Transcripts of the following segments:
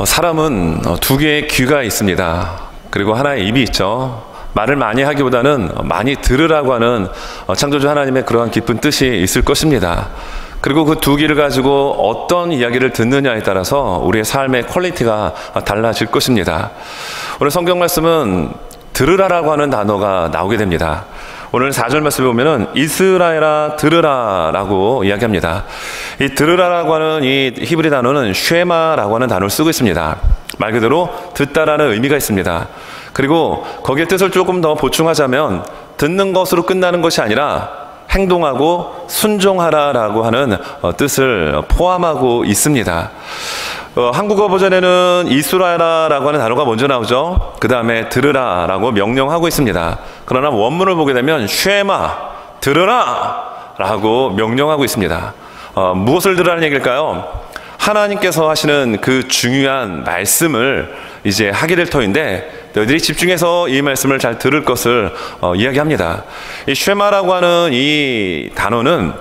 사람은 두 개의 귀가 있습니다. 그리고 하나의 입이 있죠. 말을 많이 하기보다는 많이 들으라고 하는 창조주 하나님의 그러한 깊은 뜻이 있을 것입니다. 그리고 그 두 귀를 가지고 어떤 이야기를 듣느냐에 따라서 우리의 삶의 퀄리티가 달라질 것입니다. 오늘 성경 말씀은 들으라라고 하는 단어가 나오게 됩니다. 오늘 4절 말씀에 보면은 이스라엘아 들으라 라고 이야기합니다. 이 들으라라고 하는 이 히브리 단어는 쉐마라고 하는 단어를 쓰고 있습니다. 말 그대로 듣다라는 의미가 있습니다. 그리고 거기에 뜻을 조금 더 보충하자면 듣는 것으로 끝나는 것이 아니라 행동하고 순종하라라고 하는 뜻을 포함하고 있습니다. 한국어 버전에는 이스라엘아라고 하는 단어가 먼저 나오죠. 그 다음에 들으라라고 명령하고 있습니다. 그러나 원문을 보게 되면 쉐마, 들으라 라고 명령하고 있습니다. 무엇을 들으라는 얘기일까요? 하나님께서 하시는 그 중요한 말씀을 이제 하게 될 터인데 너희들이 집중해서 이 말씀을 잘 들을 것을 이야기합니다. 이 쉐마라고 하는 이 단어는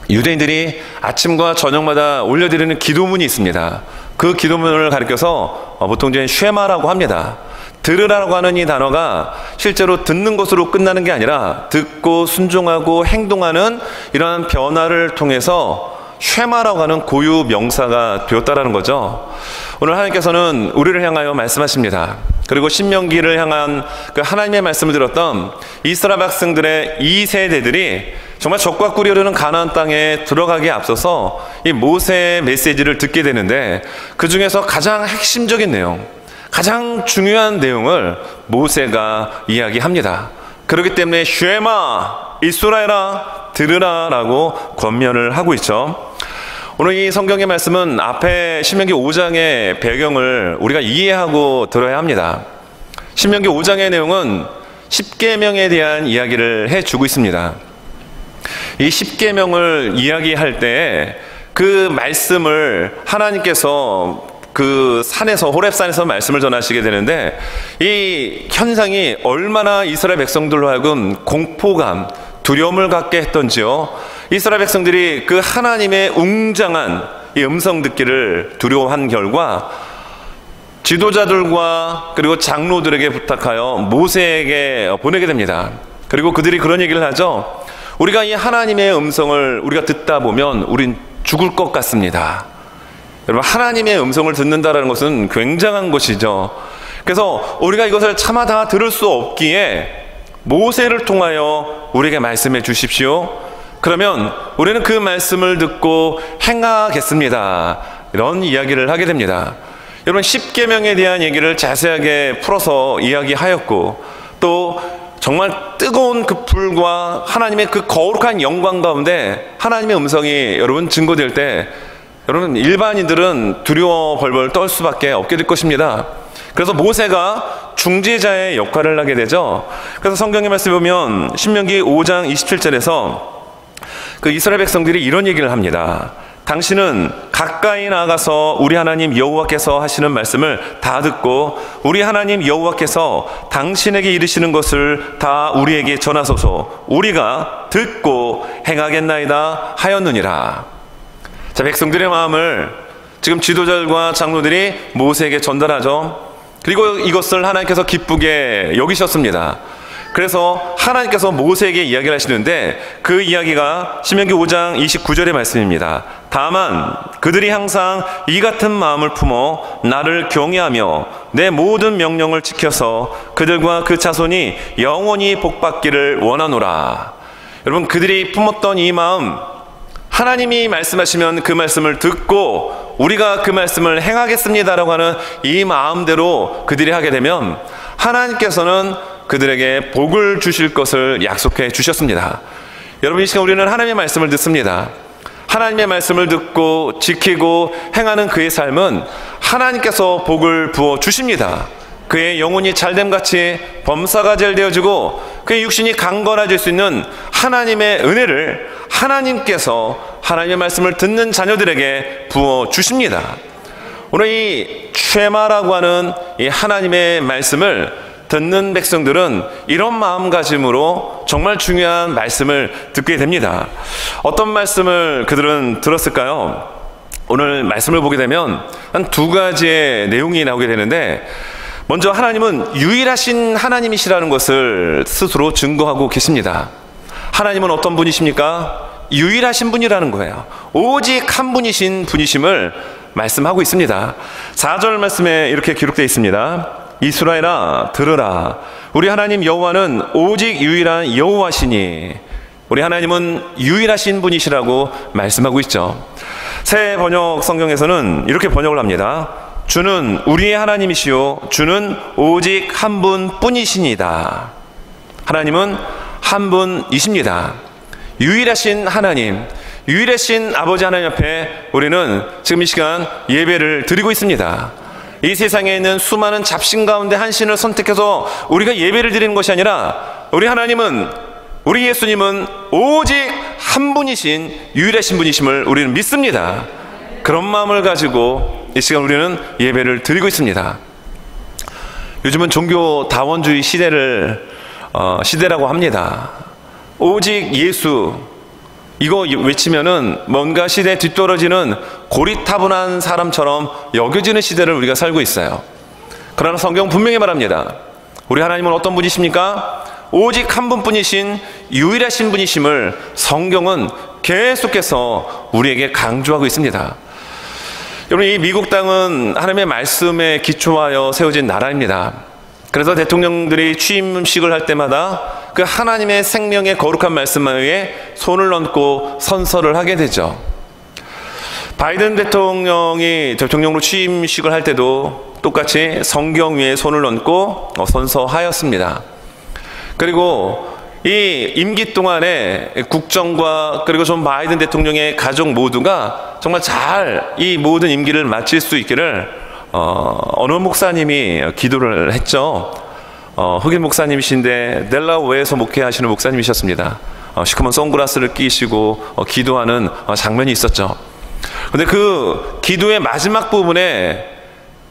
유대인들이 아침과 저녁마다 올려드리는 기도문이 있습니다. 그 기도문을 가리켜서 보통 이제 쉐마라고 합니다. 들으라고 하는 이 단어가 실제로 듣는 것으로 끝나는 게 아니라 듣고 순종하고 행동하는 이러한 변화를 통해서 쉐마라고 하는 고유 명사가 되었다라는 거죠. 오늘 하나님께서는 우리를 향하여 말씀하십니다. 그리고 신명기를 향한 그 하나님의 말씀을 들었던 이스라엘 백성들의 2세대들이 정말 적과 꿀이 흐르는 가나안 땅에 들어가기에 앞서서 이 모세의 메시지를 듣게 되는데, 그 중에서 가장 핵심적인 내용, 가장 중요한 내용을 모세가 이야기합니다. 그렇기 때문에 쉐마 이스라엘아 들으라 라고 권면을 하고 있죠. 오늘 이 성경의 말씀은 앞에 신명기 5장의 배경을 우리가 이해하고 들어야 합니다. 신명기 5장의 내용은 십계명에 대한 이야기를 해주고 있습니다. 이 십계명을 이야기할 때 그 말씀을 하나님께서 그 산에서, 호렙산에서 말씀을 전하시게 되는데, 이 현상이 얼마나 이스라엘 백성들로 하여금 공포감, 두려움을 갖게 했던지요. 이스라엘 백성들이 그 하나님의 웅장한 이 음성 듣기를 두려워한 결과 지도자들과 그리고 장로들에게 부탁하여 모세에게 보내게 됩니다. 그리고 그들이 그런 얘기를 하죠. 우리가 이 하나님의 음성을 우리가 듣다 보면 우린 죽을 것 같습니다. 여러분, 하나님의 음성을 듣는다는 것은 굉장한 것이죠. 그래서 우리가 이것을 차마 다 들을 수 없기에 모세를 통하여 우리에게 말씀해 주십시오. 그러면 우리는 그 말씀을 듣고 행하겠습니다. 이런 이야기를 하게 됩니다. 여러분, 십계명에 대한 얘기를 자세하게 풀어서 이야기하였고, 또 정말 뜨거운 그 불과 하나님의 그 거룩한 영광 가운데 하나님의 음성이 여러분 증거될 때 여러분, 일반인들은 두려워 벌벌 떨 수밖에 없게 될 것입니다. 그래서 모세가 중재자의 역할을 하게 되죠. 그래서 성경의 말씀을 보면 신명기 5장 27절에서 그 이스라엘 백성들이 이런 얘기를 합니다. 당신은 가까이 나가서 우리 하나님 여호와께서 하시는 말씀을 다 듣고 우리 하나님 여호와께서 당신에게 이르시는 것을 다 우리에게 전하소서. 우리가 듣고 행하겠나이다 하였느니라. 자, 백성들의 마음을 지금 지도자들과 장로들이 모세에게 전달하죠. 그리고 이것을 하나님께서 기쁘게 여기셨습니다. 그래서 하나님께서 모세에게 이야기를 하시는데, 그 이야기가 신명기 5장 29절의 말씀입니다. 다만 그들이 항상 이 같은 마음을 품어 나를 경외하며 내 모든 명령을 지켜서 그들과 그 자손이 영원히 복받기를 원하노라. 여러분, 그들이 품었던 이 마음, 하나님이 말씀하시면 그 말씀을 듣고 우리가 그 말씀을 행하겠습니다라고 하는 이 마음대로 그들이 하게 되면 하나님께서는 그들에게 복을 주실 것을 약속해 주셨습니다. 여러분, 이 시간 우리는 하나님의 말씀을 듣습니다. 하나님의 말씀을 듣고 지키고 행하는 그의 삶은 하나님께서 복을 부어 주십니다. 그의 영혼이 잘됨같이 범사가 잘 되어지고 그의 육신이 강건해질 수 있는 하나님의 은혜를 하나님께서 하나님의 말씀을 듣는 자녀들에게 부어 주십니다. 오늘 이 쉐마라고 하는 이 하나님의 말씀을 듣는 백성들은 이런 마음가짐으로 정말 중요한 말씀을 듣게 됩니다. 어떤 말씀을 그들은 들었을까요? 오늘 말씀을 보게 되면 한 두 가지의 내용이 나오게 되는데, 먼저 하나님은 유일하신 하나님이시라는 것을 스스로 증거하고 계십니다. 하나님은 어떤 분이십니까? 유일하신 분이라는 거예요. 오직 한 분이신 분이심을 말씀하고 있습니다. 4절 말씀에 이렇게 기록되어 있습니다. 이스라엘아 들으라, 우리 하나님 여호와는 오직 유일한 여호와시니. 우리 하나님은 유일하신 분이시라고 말씀하고 있죠. 새 번역 성경에서는 이렇게 번역을 합니다. 주는 우리의 하나님이시요 주는 오직 한 분뿐이시니다. 하나님은 한 분이십니다. 유일하신 하나님, 유일하신 아버지 하나님 앞에 우리는 지금 이 시간 예배를 드리고 있습니다. 이 세상에 있는 수많은 잡신 가운데 한 신을 선택해서 우리가 예배를 드리는 것이 아니라, 우리 하나님은, 우리 예수님은 오직 한 분이신 유일하신 분이심을 우리는 믿습니다. 그런 마음을 가지고 이 시간 우리는 예배를 드리고 있습니다. 요즘은 종교 다원주의 시대라고 합니다. 오직 예수, 이거 외치면은 뭔가 시대에 뒤떨어지는 고리타분한 사람처럼 여겨지는 시대를 우리가 살고 있어요. 그러나 성경 분명히 말합니다. 우리 하나님은 어떤 분이십니까? 오직 한 분뿐이신 유일하신 분이심을 성경은 계속해서 우리에게 강조하고 있습니다. 여러분, 이 미국 땅은 하나님의 말씀에 기초하여 세워진 나라입니다. 그래서 대통령들이 취임식을 할 때마다 그 하나님의 생명의 거룩한 말씀 위에 손을 얹고 선서를 하게 되죠. 바이든 대통령이 대통령으로 취임식을 할 때도 똑같이 성경 위에 손을 얹고 선서하였습니다. 그리고 이 임기 동안에 국정과 그리고 존 바이든 대통령의 가족 모두가 정말 잘 이 모든 임기를 마칠 수 있기를 어느 목사님이 기도를 했죠. 흑인 목사님이신데 델라웨어에서 목회하시는 목사님이셨습니다. 시커먼 선글라스를 끼시고 기도하는 장면이 있었죠. 그런데 그 기도의 마지막 부분에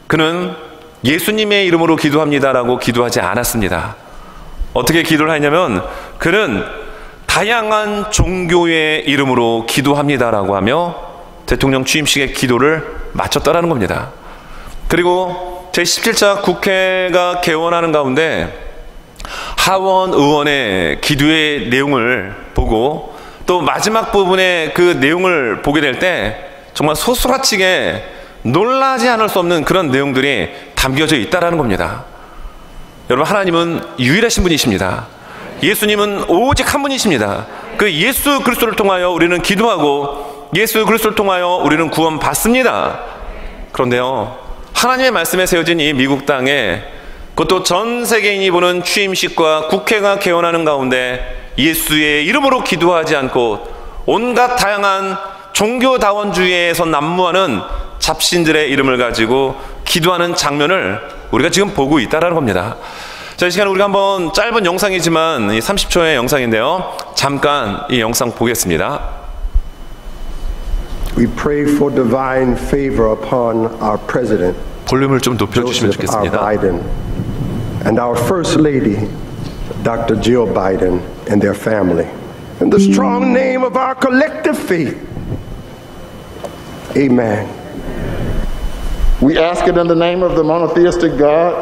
그는 예수님의 이름으로 기도합니다라고 기도하지 않았습니다. 어떻게 기도를 했냐면, 그는 다양한 종교의 이름으로 기도합니다라고 하며 대통령 취임식의 기도를 마쳤다라는 겁니다. 그리고 제17차 국회가 개원하는 가운데 하원 의원의 기도의 내용을 보고 또 마지막 부분의 그 내용을 보게 될 때 정말 소스라치게 놀라지 않을 수 없는 그런 내용들이 담겨져 있다라는 겁니다. 여러분, 하나님은 유일하신 분이십니다. 예수님은 오직 한 분이십니다. 그 예수 그리스도를 통하여 우리는 기도하고 예수 그리스도를 통하여 우리는 구원받습니다. 그런데요, 하나님의 말씀에 세워진 이 미국 땅에, 그것도 전 세계인이 보는 취임식과 국회가 개원하는 가운데 예수의 이름으로 기도하지 않고 온갖 다양한 종교다원주의에서 난무하는 잡신들의 이름을 가지고 기도하는 장면을 우리가 지금 보고 있다는 겁니다. 자, 이 시간에 우리가 한번 짧은 영상이지만 30초의 영상인데요, 잠깐 이 영상 보겠습니다. We pray for divine favor upon our president, 볼륨을 좀 높여주시면 좋겠습니다. Biden, and our first lady, Dr. Jill Biden, and their family. In the strong name of our collective faith, amen. We ask it in the name of the monotheistic God,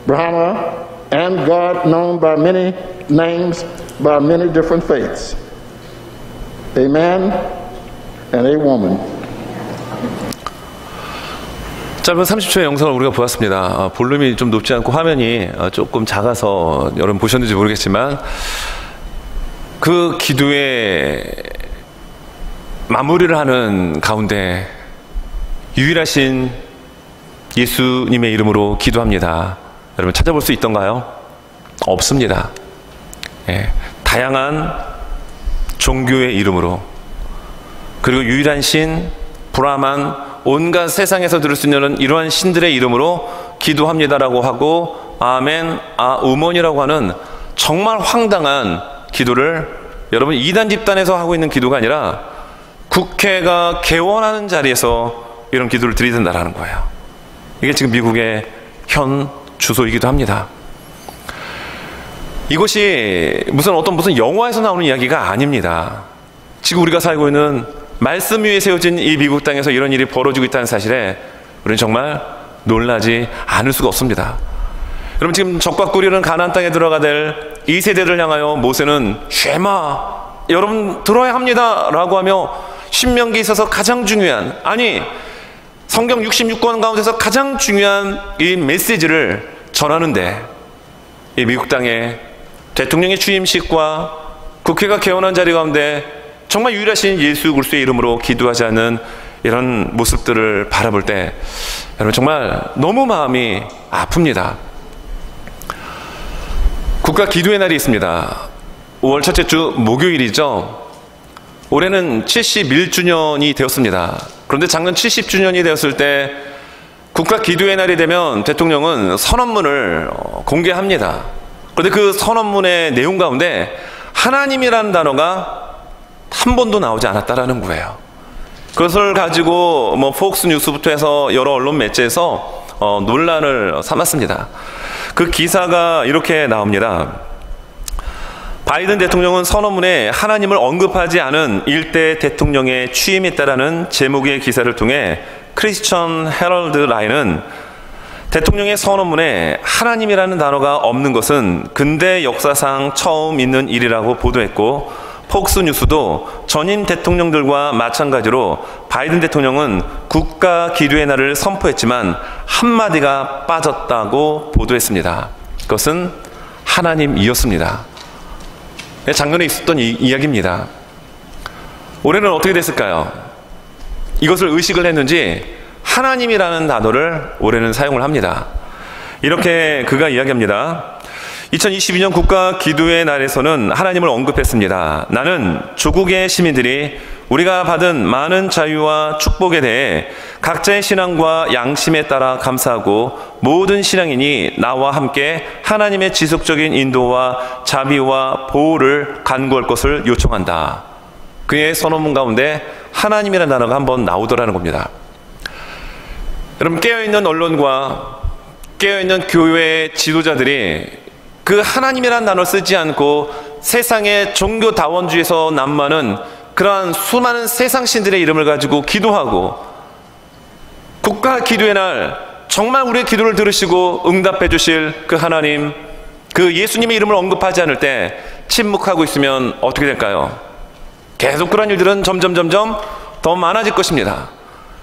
Brahma, and God known by many names, by many different faiths. A man and a woman. 짧은 30초의 영상을 우리가 보았습니다. 볼륨이 좀 높지 않고 화면이 조금 작아서 여러분 보셨는지 모르겠지만, 그 기도의 마무리를 하는 가운데 유일하신 예수님의 이름으로 기도합니다, 여러분 찾아볼 수 있던가요? 없습니다. 예, 다양한 종교의 이름으로, 그리고 유일한 신 브라만, 온갖 세상에서 들을 수 있는 이러한 신들의 이름으로 기도합니다라고 하고 아멘, 우먼이라고 하는 정말 황당한 기도를 여러분 이단 집단에서 하고 있는 기도가 아니라 국회가 개원하는 자리에서 이런 기도를 드리는다라는 거예요. 이게 지금 미국의 현 주소이기도 합니다. 이것이 무슨 영화에서 나오는 이야기가 아닙니다. 지금 우리가 살고 있는 말씀 위에 세워진 이 미국 땅에서 이런 일이 벌어지고 있다는 사실에 우리는 정말 놀라지 않을 수가 없습니다. 여러분, 지금 적과 꿀이는 가나안 땅에 들어가 될 이 세대를 향하여 모세는 쉐마, 여러분 들어야 합니다 라고 하며 신명기에 있어서 가장 중요한, 아니 성경 66권 가운데서 가장 중요한 이 메시지를 전하는데, 이 미국 땅에 대통령의 취임식과 국회가 개원한 자리 가운데 정말 유일하신 예수 그리스도의 이름으로 기도하지 않는 이런 모습들을 바라볼 때 여러분 정말 너무 마음이 아픕니다. 국가 기도의 날이 있습니다. 5월 첫째 주 목요일이죠. 올해는 71주년이 되었습니다. 그런데 작년 70주년이 되었을 때 국가 기도의 날이 되면 대통령은 선언문을 공개합니다. 그런데 그 선언문의 내용 가운데 하나님이라는 단어가 한 번도 나오지 않았다라는 거예요. 그것을 가지고 폭스 뉴스부터 해서 여러 언론 매체에서 논란을 삼았습니다. 그 기사가 이렇게 나옵니다. 바이든 대통령은 선언문에 하나님을 언급하지 않은 일대 대통령의 취임했다라는 제목의 기사를 통해 크리스천 헤럴드 라인은 대통령의 선언문에 하나님이라는 단어가 없는 것은 근대 역사상 처음 있는 일이라고 보도했고, 폭스뉴스도 전임 대통령들과 마찬가지로 바이든 대통령은 국가 기도의 날을 선포했지만 한마디가 빠졌다고 보도했습니다. 그것은 하나님이었습니다. 작년에 있었던 이야기입니다. 올해는 어떻게 됐을까요? 이것을 의식을 했는지 하나님이라는 단어를 올해는 사용을 합니다. 이렇게 그가 이야기합니다. 2022년 국가 기도의 날에서는 하나님을 언급했습니다. 나는 조국의 시민들이 우리가 받은 많은 자유와 축복에 대해 각자의 신앙과 양심에 따라 감사하고 모든 신앙인이 나와 함께 하나님의 지속적인 인도와 자비와 보호를 간구할 것을 요청한다. 그의 선언문 가운데 하나님이라는 단어가 한번 나오더라는 겁니다. 여러분, 깨어있는 언론과 깨어있는 교회의 지도자들이 그 하나님이라는 단어를 쓰지 않고 세상의 종교다원주의에서 난무하는 그러한 수많은 세상신들의 이름을 가지고 기도하고, 국가 기도의 날 정말 우리의 기도를 들으시고 응답해 주실 그 하나님, 그 예수님의 이름을 언급하지 않을 때 침묵하고 있으면 어떻게 될까요? 계속 그런 일들은 점점 더 많아질 것입니다.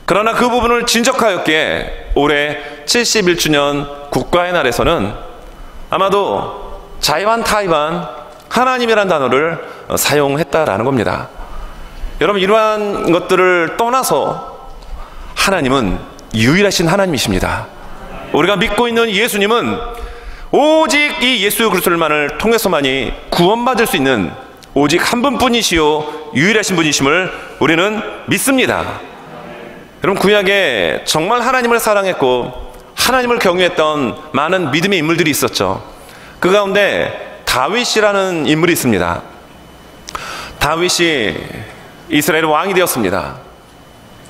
그러나 그 부분을 진척하였기에 올해 71주년 국가의 날에서는 아마도 자이반 타이반 하나님이라는 단어를 사용했다라는 겁니다. 여러분, 이러한 것들을 떠나서 하나님은 유일하신 하나님이십니다. 우리가 믿고 있는 예수님은 오직 이 예수 그리스도만을 통해서만이 구원받을 수 있는 오직 한 분뿐이시요 유일하신 분이심을 우리는 믿습니다. 여러분, 구약에 정말 하나님을 사랑했고 하나님을 경외했던 많은 믿음의 인물들이 있었죠. 그 가운데 다윗이라는 인물이 있습니다. 다윗이 이스라엘의 왕이 되었습니다.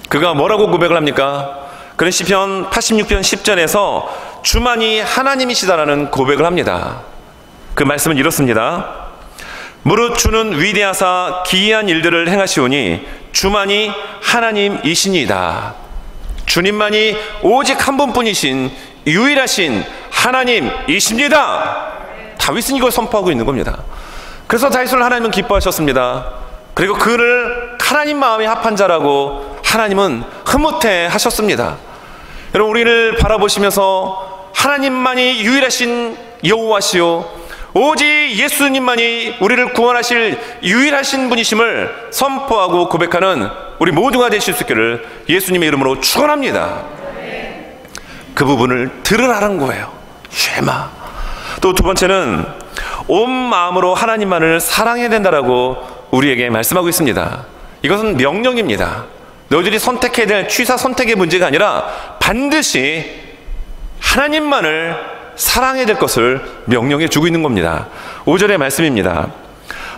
그가 뭐라고 고백을 합니까? 그는 시편 86편 10절에서 주만이 하나님이시다라는 고백을 합니다. 그 말씀은 이렇습니다. 무릇 주는 위대하사 기이한 일들을 행하시오니 주만이 하나님이시니이다. 주님만이 오직 한 분뿐이신 유일하신 하나님이십니다. 다윗은 이걸 선포하고 있는 겁니다. 그래서 다윗을 하나님은 기뻐하셨습니다. 그리고 그를 하나님 마음에 합한 자라고 하나님은 흐뭇해 하셨습니다. 여러분, 우리를 바라보시면서 하나님만이 유일하신 여호와시요 오직 예수님만이 우리를 구원하실 유일하신 분이심을 선포하고 고백하는 우리 모두가 되실 수 있기를 예수님의 이름으로 축원합니다. 그 부분을 들으라는 거예요. 쉐마. 또 두 번째는 온 마음으로 하나님만을 사랑해야 된다라고 우리에게 말씀하고 있습니다. 이것은 명령입니다. 너희들이 선택해야 될 취사 선택의 문제가 아니라 반드시 하나님만을 사랑해야 될 것을 명령해 주고 있는 겁니다. 5절의 말씀입니다.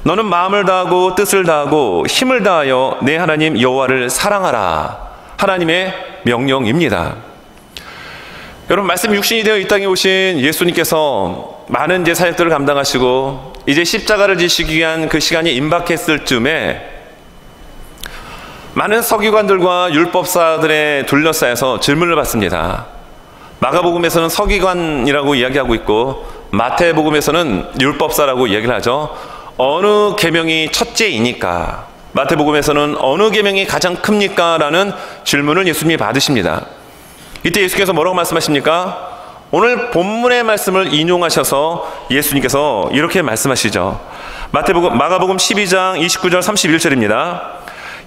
너는 마음을 다하고 뜻을 다하고 힘을 다하여 내 하나님 여호와를 사랑하라. 하나님의 명령입니다. 여러분, 말씀 육신이 되어 이 땅에 오신 예수님께서 많은 이제 사역들을 감당하시고 이제 십자가를 지시기 위한 그 시간이 임박했을 쯤에 많은 서기관들과 율법사들의 둘러싸여서 질문을 받습니다. 마가복음에서는 서기관이라고 이야기하고 있고 마태복음에서는 율법사라고 이야기를 하죠. 어느 계명이 첫째이니까, 마태복음에서는 어느 계명이 가장 큽니까? 라는 질문을 예수님이 받으십니다. 이때 예수께서 뭐라고 말씀하십니까? 오늘 본문의 말씀을 인용하셔서 예수님께서 이렇게 말씀하시죠. 마가복음 12장 29절 31절입니다.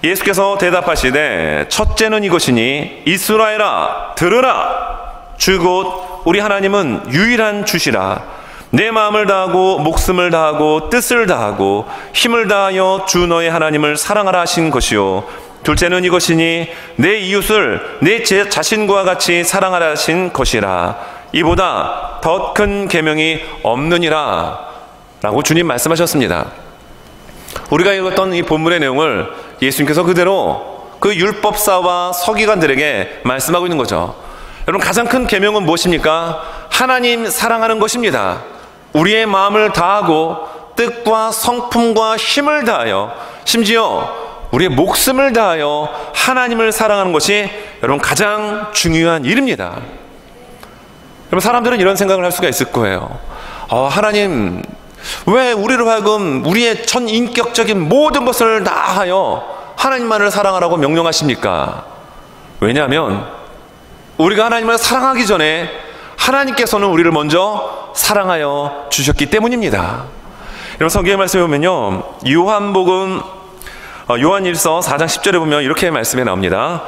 예수께서 대답하시되 첫째는 이것이니 이스라엘아 들으라. 주 곧 우리 하나님은 유일한 주시라. 내 마음을 다하고 목숨을 다하고 뜻을 다하고 힘을 다하여 주 너의 하나님을 사랑하라 하신 것이요. 둘째는 이것이니 내 이웃을 내 자신과 같이 사랑하라 하신 것이라. 이보다 더 큰 계명이 없느니라 라고 주님 말씀하셨습니다. 우리가 읽었던 이 본문의 내용을 예수님께서 그대로 그 율법사와 서기관들에게 말씀하고 있는 거죠. 여러분, 가장 큰 계명은 무엇입니까? 하나님 사랑하는 것입니다. 우리의 마음을 다하고 뜻과 성품과 힘을 다하여, 심지어 우리의 목숨을 다하여 하나님을 사랑하는 것이 여러분 가장 중요한 일입니다. 여러분, 사람들은 이런 생각을 할 수가 있을 거예요. 하나님 왜 우리로 하여금 우리의 전 인격적인 모든 것을 다하여 하나님만을 사랑하라고 명령하십니까? 왜냐하면 우리가 하나님을 사랑하기 전에 하나님께서는 우리를 먼저 사랑하여 주셨기 때문입니다. 여러분, 성경의 말씀에 보면요, 요한복음 요한일서 4장 10절에 보면 이렇게 말씀에 나옵니다.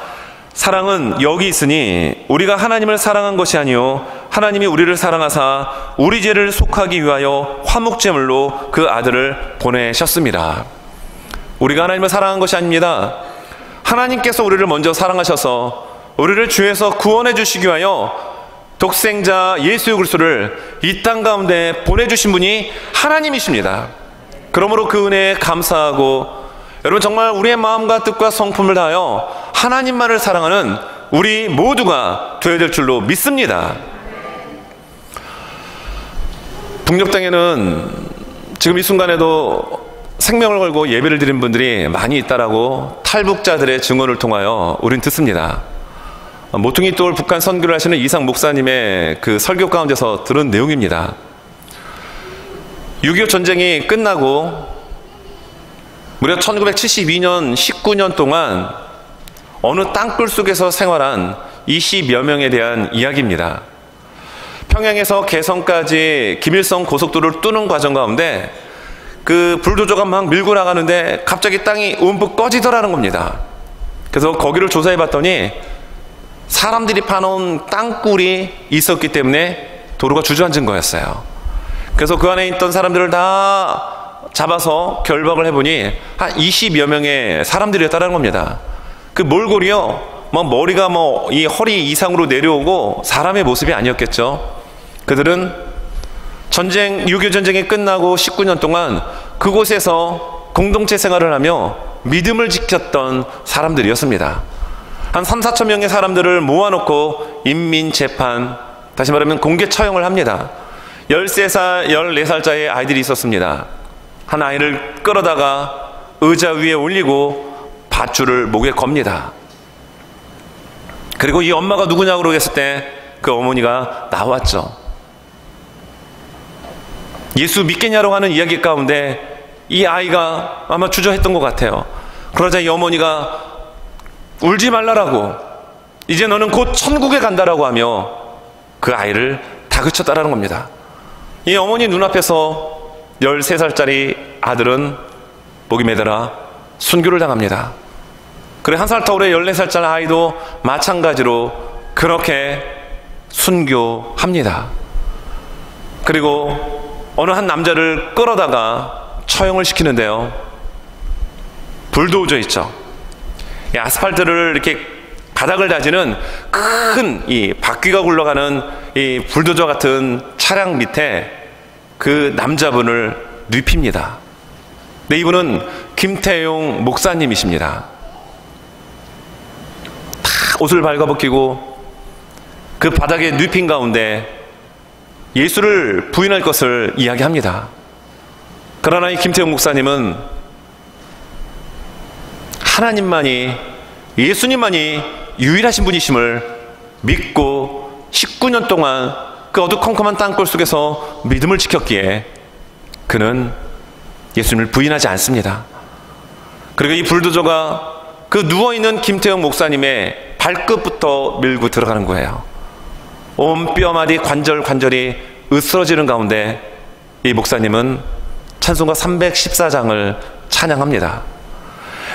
사랑은 여기 있으니 우리가 하나님을 사랑한 것이 아니요 하나님이 우리를 사랑하사 우리 죄를 속하기 위하여 화목제물로 그 아들을 보내셨습니다. 우리가 하나님을 사랑한 것이 아닙니다. 하나님께서 우리를 먼저 사랑하셔서 우리를 죄에서 구원해 주시기 위하여 독생자 예수 그리스도를 이 땅 가운데 보내주신 분이 하나님이십니다. 그러므로 그 은혜에 감사하고, 여러분, 정말 우리의 마음과 뜻과 성품을 다하여 하나님만을 사랑하는 우리 모두가 되어야 될 줄로 믿습니다. 북녘 땅에는 지금 이 순간에도 생명을 걸고 예배를 드린 분들이 많이 있다라고 탈북자들의 증언을 통하여 우린 듣습니다. 모퉁이 돌 북한 선교를 하시는 이상 목사님의 그 설교 가운데서 들은 내용입니다. 6.25 전쟁이 끝나고 무려 1972년 19년 동안 어느 땅굴 속에서 생활한 20여 명에 대한 이야기입니다. 평양에서 개성까지 김일성 고속도로를 뚫는 과정 가운데 그 불도저가 막 밀고 나가는데 갑자기 땅이 움푹 꺼지더라는 겁니다. 그래서 거기를 조사해 봤더니 사람들이 파놓은 땅굴이 있었기 때문에 도로가 주저앉은 거였어요. 그래서 그 안에 있던 사람들을 다 잡아서 결박을 해보니 한 20여 명의 사람들이었다는 겁니다. 그 몰골이요, 머리가 이 허리 이상으로 내려오고 사람의 모습이 아니었겠죠. 그들은 6.25 전쟁이 끝나고 19년 동안 그곳에서 공동체 생활을 하며 믿음을 지켰던 사람들이었습니다. 한 3-4천 명의 사람들을 모아놓고 인민재판, 다시 말하면 공개 처형을 합니다. 13살, 14살짜리 아이들이 있었습니다. 한 아이를 끌어다가 의자 위에 올리고 밧줄을 목에 겁니다. 그리고 이 엄마가 누구냐고 그러겠을 때 그 어머니가 나왔죠. 예수 믿겠냐고 하는 이야기 가운데 이 아이가 아마 주저했던 것 같아요. 그러자 이 어머니가 울지 말라라고, 이제 너는 곧 천국에 간다라고 하며 그 아이를 다그쳤다라는 겁니다. 이 어머니 눈앞에서 13살짜리 아들은 목이 매달아 순교를 당합니다. 그리고 한 살 터울의 14살짜리 아이도 마찬가지로 그렇게 순교합니다. 그리고 어느 한 남자를 끌어다가 처형을 시키는데요, 불도저 있죠, 이 아스팔트를 이렇게 바닥을 다지는 큰 이 바퀴가 굴러가는 이 불도저 같은 차량 밑에 그 남자분을 눕힙니다. 네, 이분은 김태용 목사님이십니다. 다 옷을 발가벗기고 그 바닥에 눕힌 가운데 예수를 부인할 것을 이야기합니다. 그러나 이 김태용 목사님은 하나님만이 예수님만이 유일하신 분이심을 믿고 19년 동안 그 어두컴컴한 땅굴 속에서 믿음을 지켰기에 그는 예수님을 부인하지 않습니다. 그리고 이 불도저가 그 누워있는 김태형 목사님의 발끝부터 밀고 들어가는 거예요. 온 뼈마디 관절이 으스러지는 가운데 이 목사님은 찬송가 314장을 찬양합니다.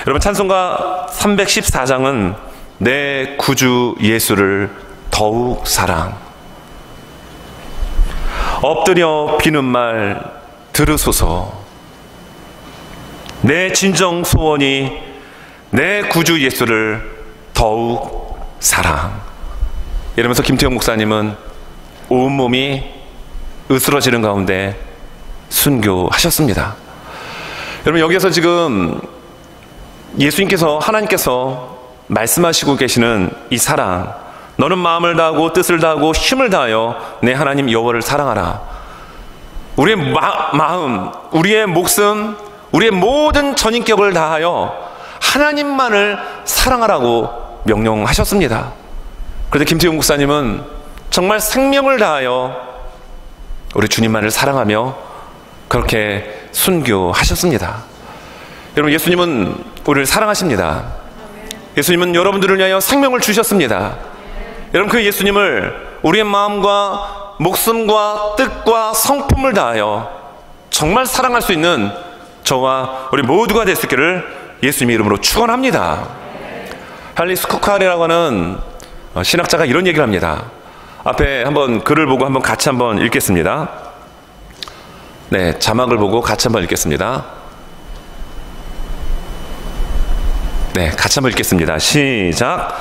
여러분, 찬송가 314장은 내 구주 예수를 더욱 사랑, 엎드려 비는 말 들으소서, 내 진정 소원이 내 구주 예수를 더욱 사랑, 이러면서 김태형 목사님은 온몸이 으스러지는 가운데 순교하셨습니다. 여러분, 여기에서 지금 예수님께서, 하나님께서 말씀하시고 계시는 이 사랑, 너는 마음을 다하고 뜻을 다하고 힘을 다하여 내 하나님 여호와를 사랑하라. 우리의 마음, 우리의 목숨, 우리의 모든 전인격을 다하여 하나님만을 사랑하라고 명령하셨습니다. 그런데 김태용 목사님은 정말 생명을 다하여 우리 주님만을 사랑하며 그렇게 순교하셨습니다. 여러분, 예수님은 우리를 사랑하십니다. 예수님은 여러분들을 위하여 생명을 주셨습니다. 여러분, 그 예수님을 우리의 마음과 목숨과 뜻과 성품을 다하여 정말 사랑할 수 있는 저와 우리 모두가 될 수 있기를 예수님의 이름으로 축원합니다. 할리 스코카리라고 하는 신학자가 이런 얘기를 합니다. 앞에 한번 글을 보고 한번 같이 한번 읽겠습니다. 네, 자막을 보고 같이 한번 읽겠습니다. 네, 같이 한번 읽겠습니다. 시작.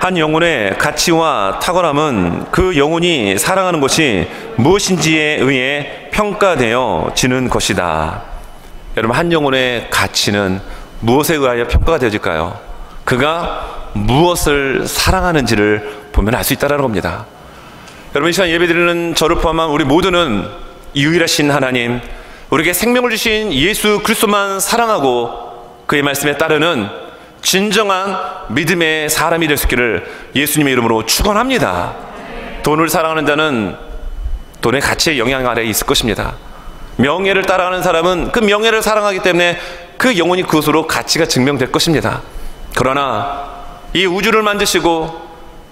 한 영혼의 가치와 탁월함은 그 영혼이 사랑하는 것이 무엇인지에 의해 평가되어지는 것이다. 여러분, 한 영혼의 가치는 무엇에 의하여 평가가 되어질까요? 그가 무엇을 사랑하는지를 보면 알 수 있다는 겁니다. 여러분, 이 시간 예배드리는 저를 포함한 우리 모두는 유일하신 하나님, 우리에게 생명을 주신 예수 그리스도만 사랑하고 그의 말씀에 따르는 진정한 믿음의 사람이 될 수 있기를 예수님의 이름으로 축원합니다. 돈을 사랑하는 자는 돈의 가치의 영향 아래에 있을 것입니다. 명예를 따라가는 사람은 그 명예를 사랑하기 때문에 그 영혼이 그것으로 가치가 증명될 것입니다. 그러나 이 우주를 만드시고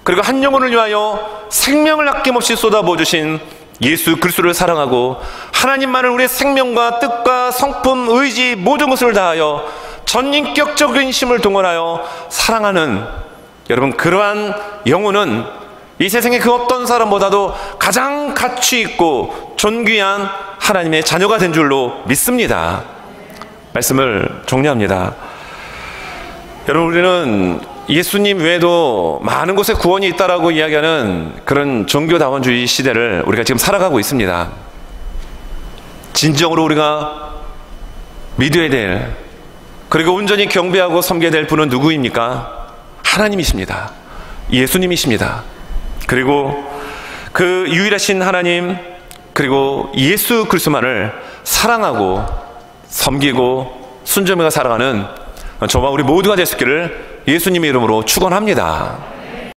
그리고 한 영혼을 위하여 생명을 아낌없이 쏟아부어 주신 예수 그리스도를 사랑하고 하나님만을 우리의 생명과 뜻과 성품, 의지 모든 것을 다하여 전인격적인 힘을 동원하여 사랑하는 여러분, 그러한 영혼은 이 세상의 그 어떤 사람보다도 가장 가치 있고 존귀한 하나님의 자녀가 된 줄로 믿습니다. 말씀을 정리합니다. 여러분, 우리는 예수님 외에도 많은 곳에 구원이 있다라고 이야기하는 그런 종교다원주의 시대를 우리가 지금 살아가고 있습니다. 진정으로 우리가 믿어야 될, 그리고 온전히 경배하고 섬겨야 될 분은 누구입니까? 하나님이십니다. 예수님이십니다. 그리고 그 유일하신 하나님, 그리고 예수 그리스도만을 사랑하고 섬기고 순종해가 살아가는 저와 우리 모두가 될 수 있기를 예수님의 이름으로 축원합니다.